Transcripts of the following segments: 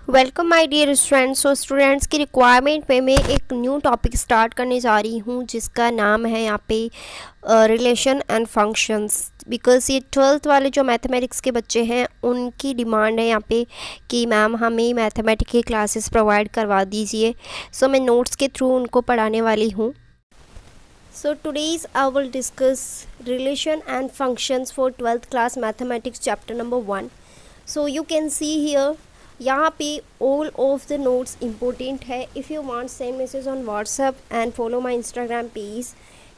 Welcome my dear students. So students की requirement पे मैं एक न्यू टॉपिक स्टार्ट करने जा रही हूँ जिसका नाम है यहाँ पे रिलेशन एंड फंक्शंस। बिकॉज ये 12th वाले जो मैथमेटिक्स के बच्चे हैं उनकी डिमांड है यहाँ पे कि मैम हमें मैथमेटिक्स की क्लासेस प्रोवाइड करवा दीजिए। सो मैं नोट्स के थ्रू उनको पढ़ाने वाली हूँ। So today's I will discuss relation and functions for 12th class mathematics chapter number 1. So you can see here यहाँ पे all of the notes important है. If you want send message on WhatsApp and follow my Instagram page.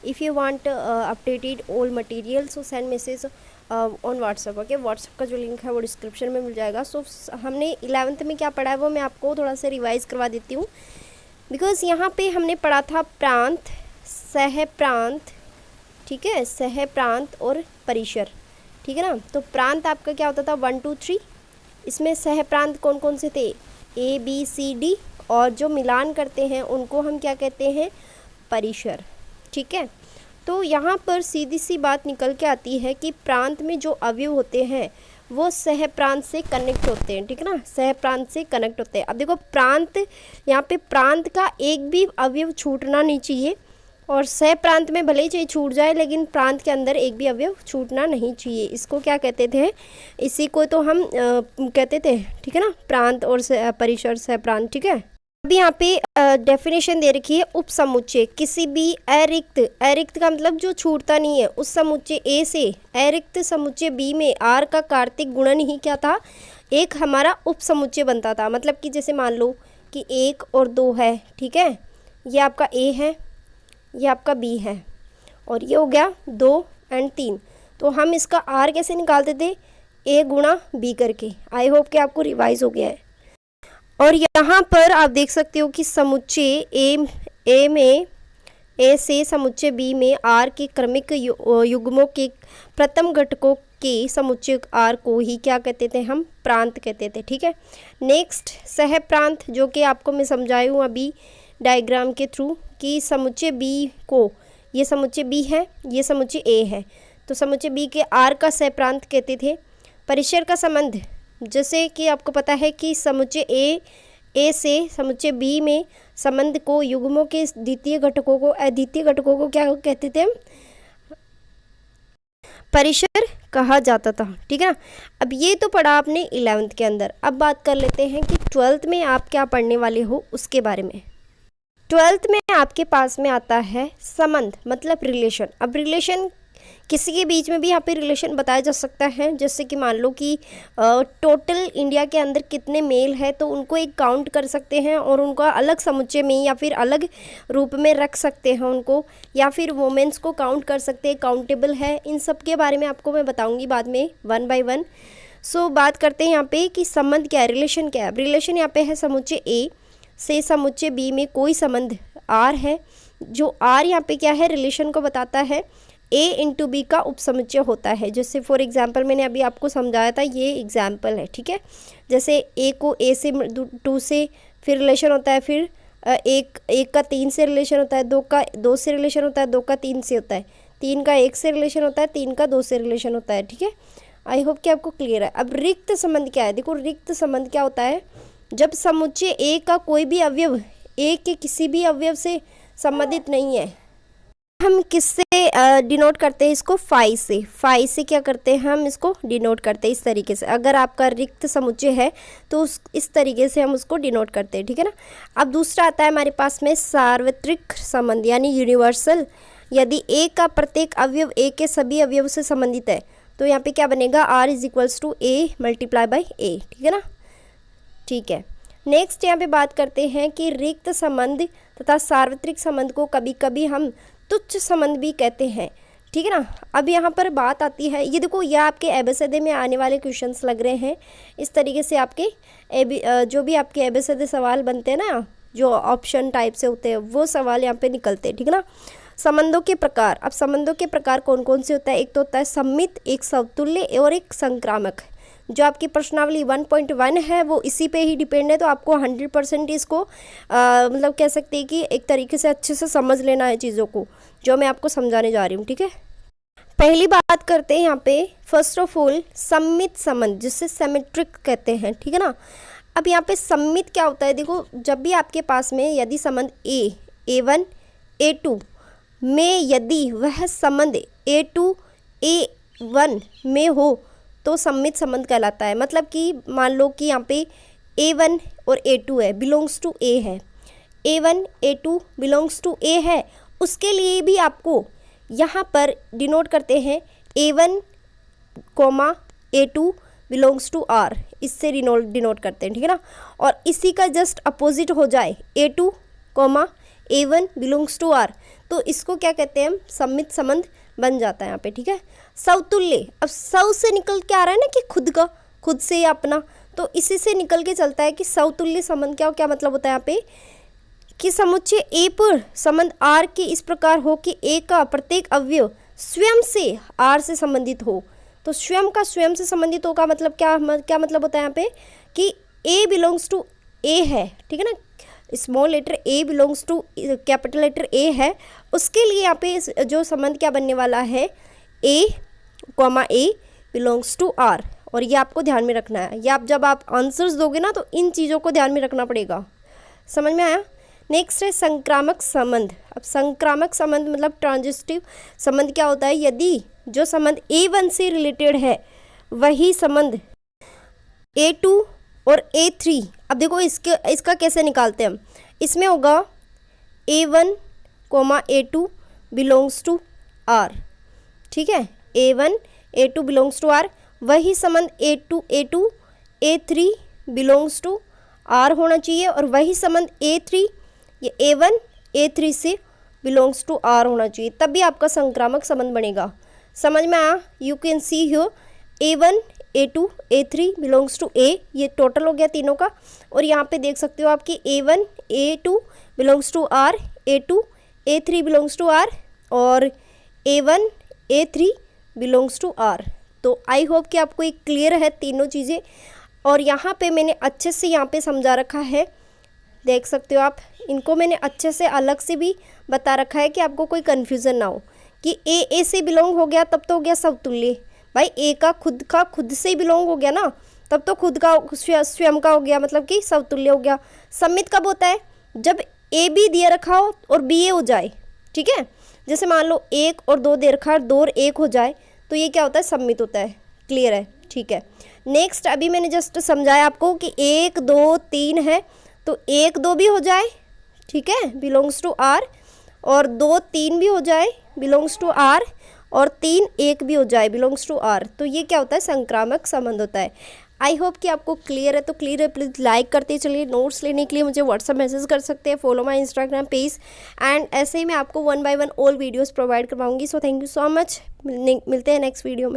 If you want updated all material so send message on WhatsApp. Okay, WhatsApp का जो link है वो description में मिल जाएगा. So हमने 11th में क्या पढ़ा है वो मैं आपको थोड़ा सा रिवाइज करवा देती हूँ. बिकॉज यहाँ पे हमने पढ़ा था प्रांत, सह प्रांत, ठीक है, सह प्रांत और परिसर, ठीक है ना. तो प्रांत आपका क्या होता था 1 2 3. इसमें सह प्रांत कौन कौन से थे A B C D और जो मिलान करते हैं उनको हम क्या कहते हैं परिसर, ठीक है. तो यहाँ पर सीधी सी बात निकल के आती है कि प्रांत में जो अवयव होते हैं वो सह प्रांत से कनेक्ट होते हैं, ठीक है ना, सह प्रांत से कनेक्ट होते हैं. अब देखो प्रांत, यहाँ पे प्रांत का एक भी अवयव छूटना नहीं चाहिए और सह प्रांत में भले ही चाहिए छूट जाए लेकिन प्रांत के अंदर एक भी अवयव छूटना नहीं चाहिए. इसको क्या कहते थे, इसी को तो हम कहते थे, ठीक है ना, प्रांत और परिसर सह प्रांत, ठीक है. अभी यहाँ पे डेफिनेशन दे रखी है उपसमुच्चय किसी भी अरिक्त, अरिक्त का मतलब जो छूटता नहीं है, उस समुच्चय ए से अरिक्त समुच्चय बी में आर का कार्तिक गुणन ही क्या था, एक हमारा उपसमुच्चय बनता था. मतलब कि जैसे मान लो कि 1 और 2 है, ठीक है, ये आपका ए है, ये आपका बी है और ये हो गया 2 और 3. तो हम इसका आर कैसे निकालते थे, ए गुणा बी करके. आई होप कि आपको रिवाइज हो गया है. और यहाँ पर आप देख सकते हो कि समुच्चय ए में ए से समुच्चय बी में आर के क्रमिक युग्मों के प्रथम घटकों के समुच्चय आर को ही क्या कहते थे, हम प्रांत कहते थे, ठीक है. नेक्स्ट सह प्रांत, जो कि आपको मैं समझाई हूँ अभी डायग्राम के थ्रू कि समुच्चय बी को, ये समुच्चय बी है, ये समुच्चय ए है, तो समुच्चय बी के आर का सह प्रांत कहते थे. परिसर का संबंध, जैसे कि आपको पता है कि समुच्चय ए से समुच्चय बी में संबंध को युग्मों के द्वितीय घटकों को अद्वितीय घटकों को क्या कहते थे, परिसर कहा जाता था, ठीक है ना. अब ये तो पढ़ा आपने 11th के अंदर. अब बात कर लेते हैं कि 12th में आप क्या पढ़ने वाले हो उसके बारे में. 12th में आपके पास में आता है संबंध, मतलब रिलेशन. अब रिलेशन किसी के बीच में भी यहाँ पे रिलेशन बताया जा सकता है. जैसे कि मान लो कि टोटल इंडिया के अंदर कितने मेल है तो उनको एक काउंट कर सकते हैं और उनको अलग समुच्चय में या फिर अलग रूप में रख सकते हैं उनको, या फिर वोमेंस को काउंट कर सकते हैं, काउंटेबल है. इन सब के बारे में आपको मैं बताऊँगी बाद में 1 by 1. सो बात करते हैं यहाँ पे कि संबंध क्या है, रिलेशन क्या है. रिलेशन यहाँ पे है समुच्चय ए से समुच्चय बी में कोई संबंध आर है. जो आर यहाँ पे क्या है, रिलेशन को बताता है. ए इंटू बी का उपसमुच्चय होता है. जैसे फॉर एग्जांपल मैंने अभी आपको समझाया था, ये एग्जांपल है, ठीक है. जैसे ए को ए से 2 से फिर रिलेशन होता है, फिर एक का 3 से रिलेशन होता है, 2 का 2 से रिलेशन होता है, 2 का 3 से होता है, 3 का 1 से रिलेशन होता है, 3 का 2 से रिलेशन होता है, ठीक है. आई होप कि आपको क्लियर है. अब रिक्त संबंध क्या है, देखो रिक्त संबंध क्या होता है, जब समुच्चय ए का कोई भी अवयव ए के किसी भी अवयव से संबंधित नहीं है. हम किससे डिनोट करते हैं इसको, फाई से. फाई से क्या करते हैं, हम इसको डिनोट करते हैं इस तरीके से. अगर आपका रिक्त समुच्चय है तो इस तरीके से हम उसको डिनोट करते हैं, ठीक है ना. अब दूसरा आता है हमारे पास में सार्वत्रिक संबंध यानी यूनिवर्सल. यदि ए का प्रत्येक अवयव ए के सभी अवयव से संबंधित है तो यहाँ पे क्या बनेगा, R is equals to A multiply by A, ठीक है ना, ठीक है. नेक्स्ट यहाँ पे बात करते हैं कि रिक्त संबंध तथा सार्वत्रिक संबंध को कभी कभी हम तुच्छ संबंध भी कहते हैं, ठीक है ना. अब यहाँ पर बात आती है, ये देखो यह आपके एबीसीडी में आने वाले क्वेश्चंस लग रहे हैं. इस तरीके से आपके जो भी आपके एबीसीडी सवाल बनते हैं ना, जो ऑप्शन टाइप से होते हैं, वो सवाल यहाँ पे निकलते हैं, ठीक है ना. संबंधों के प्रकार, अब संबंधों के प्रकार कौन कौन से होता है, एक तो होता है सम्मित, एक समतुल्य और एक संक्रामक. जो आपकी प्रश्नावली 1.1 है वो इसी पे ही डिपेंड है. तो आपको 100% इसको मतलब कह सकते हैं कि एक तरीके से अच्छे से समझ लेना है चीज़ों को, जो मैं आपको समझाने जा रही हूँ, ठीक है. पहली बात करते हैं यहाँ पे फर्स्ट ऑफ ऑल सम्मित संबंध, जिससे सिमेट्रिक कहते हैं, ठीक है ना. अब यहाँ पे सम्मित क्या होता है, देखो जब भी आपके पास में यदि संबंध A1 A2 में यदि वह संबंध A2 A1 में हो तो सम्मित संबंध कहलाता है। मतलब कि मान लो कि यहाँ पे A1 और A2 है, बिलोंग्स टू A है, A1 A2 belongs to A है, उसके लिए भी आपको यहाँ पर डिनोट करते हैं A1 A2 belongs to R, इससे डिनोट करते हैं, ठीक है ना। और इसी का जस्ट अपोजिट हो जाए A2 A1 belongs to R, तो इसको क्या कहते हैं हम, सम्मित संबंध बन जाता है यहाँ पे, ठीक है। सवतुल्य, अब सव से निकल के आ रहा है ना कि खुद का, खुद से अपना, तो इसी से निकल के चलता है कि सवतुल्य संबंध क्या मतलब होता है यहाँ पे कि समुच्चय A पर संबंध R के इस प्रकार हो कि A का प्रत्येक अवयव स्वयं से R से संबंधित हो। तो स्वयं का स्वयं से संबंधित होगा मतलब क्या मतलब होता है यहाँ पे कि A बिलोंग्स टू A है, ठीक है ना, small letter A belongs to capital letter A है, उसके लिए यहाँ पे जो संबंध क्या बनने वाला है, A बिलोंग्स टू R। और ये आपको ध्यान में रखना है, ये आप जब आप आंसर्स दोगे ना तो इन चीज़ों को ध्यान में रखना पड़ेगा। समझ में आया। नेक्स्ट है संक्रामक संबंध। अब संक्रामक संबंध मतलब ट्रांजिटिव संबंध क्या होता है, यदि जो संबंध A1 से रिलेटेड है वही संबंध A2 और A3, अब देखो इसका कैसे निकालते हैं हम, इसमें होगा A1 A2 belongs to R, ठीक है, A1 A2 belongs to R, वही संबंध A2 A3 belongs to R होना चाहिए, और वही संबंध A3 ये A1 A3 से बिलोंग्स टू R होना चाहिए, तब भी आपका संक्रामक संबंध बनेगा। समझ में आया। You can see here A1 A2 A3 belongs to A, ये टोटल हो गया तीनों का, और यहाँ पे देख सकते हो आपकी A1 A2 belongs to R, A2 A3 belongs to R, और A1 A3 belongs to R। तो आई होप कि आपको एक क्लियर है तीनों चीज़ें, और यहाँ पे मैंने अच्छे से यहाँ पे समझा रखा है, देख सकते हो आप, इनको मैंने अच्छे से अलग से भी बता रखा है कि आपको कोई कन्फ्यूज़न ना हो कि A से बिलोंग हो गया तब तो हो गया समतुल्य, भाई A का खुद से ही बिलोंग हो गया ना, तब तो खुद का स्वयं का हो गया, मतलब कि समतुल्य हो गया। सम्मित कब होता है, जब A B दिया रखा हो और B A हो जाए, ठीक है, जैसे मान लो 1 और 2 दे रखा है, 2 और 1 हो जाए, तो ये क्या होता है, सम्मित होता है। क्लियर है, ठीक है। नेक्स्ट अभी मैंने जस्ट समझाया आपको कि 1 2 3 है, तो 1 2 भी हो जाए, ठीक है, बिलोंग्स टू R, और 2 3 भी हो जाए, बिलोंग्स टू R, और 3 1 भी हो जाए, बिलोंग्स टू R, तो ये क्या होता है, संक्रामक संबंध होता है। आई होप कि आपको क्लियर है। तो क्लियर है, प्लीज़ लाइक करते चलिए। नोट्स लेने के लिए मुझे व्हाट्सअप मैसेज कर सकते हैं, follow my Instagram page, and ऐसे ही मैं आपको 1 by 1 ऑल वीडियोस प्रोवाइड करवाऊंगी। So thank you so much, मिलते हैं नेक्स्ट वीडियो में।